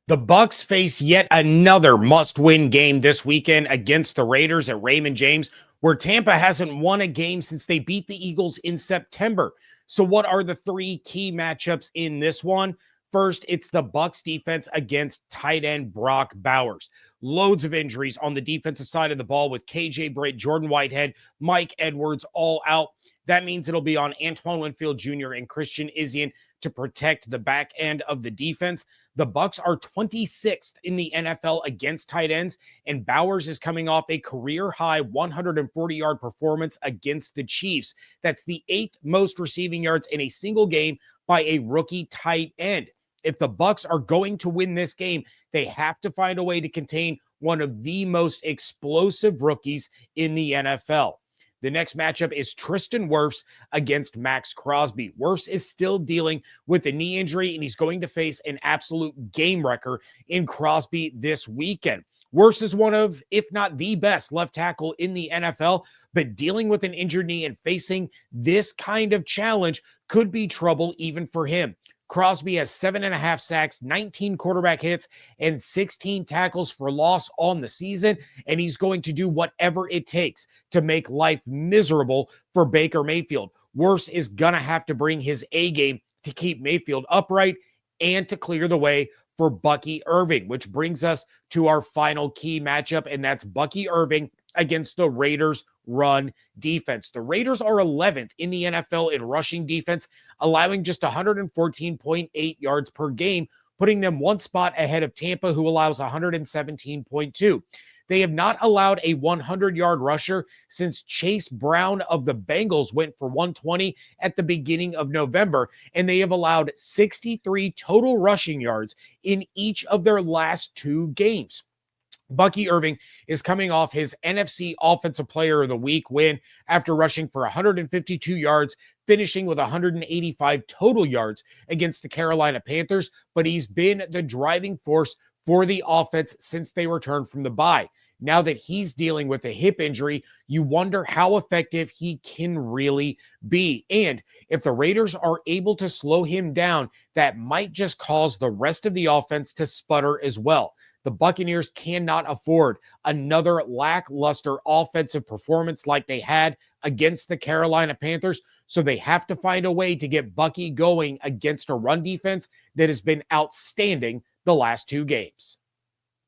The Bucs face yet another must-win game this weekend against the Raiders at Raymond James, where Tampa hasn't won a game since they beat the Eagles in September. So what are the three key matchups in this one? First, it's the Bucs defense against tight end Brock Bowers. Loads of injuries on the defensive side of the ball with KJ Britt, Jordan Whitehead, Mike Edwards all out. That means it'll be on Antoine Winfield Jr. and Christian Izien to protect the back end of the defense. The Bucs are 26th in the NFL against tight ends, and Bowers is coming off a career-high 140-yard performance against the Chiefs. That's the 8th most receiving yards in a single game by a rookie tight end. If the Bucs are going to win this game, they have to find a way to contain one of the most explosive rookies in the NFL. The next matchup is Tristan Wirfs against Maxx Crosby. Wirfs is still dealing with a knee injury, and he's going to face an absolute game wrecker in Crosby this weekend. Wirfs is one of, if not the best left tackle in the NFL, but dealing with an injured knee and facing this kind of challenge could be trouble even for him. Crosby has 7.5 sacks, 19 quarterback hits, and 16 tackles for loss on the season, and he's going to do whatever it takes to make life miserable for Baker Mayfield. Wirfs is going to have to bring his A game to keep Mayfield upright and to clear the way for Bucky Irving, which brings us to our final key matchup, and that's Bucky Irving against the Raiders' run defense. The Raiders are 11th in the NFL in rushing defense, allowing just 114.8 yards per game, putting them one spot ahead of Tampa, who allows 117.2. They have not allowed a 100-yard rusher since Chase Brown of the Bengals went for 120 at the beginning of November, and they have allowed 63 total rushing yards in each of their last two games. Bucky Irving is coming off his NFC Offensive Player of the Week win after rushing for 152 yards, finishing with 185 total yards against the Carolina Panthers, but he's been the driving force for the offense since they returned from the bye. Now that he's dealing with a hip injury, you wonder how effective he can really be. And if the Raiders are able to slow him down, that might just cause the rest of the offense to sputter as well. The Buccaneers cannot afford another lackluster offensive performance like they had against the Carolina Panthers, so they have to find a way to get Bucky going against a run defense that has been outstanding the last two games.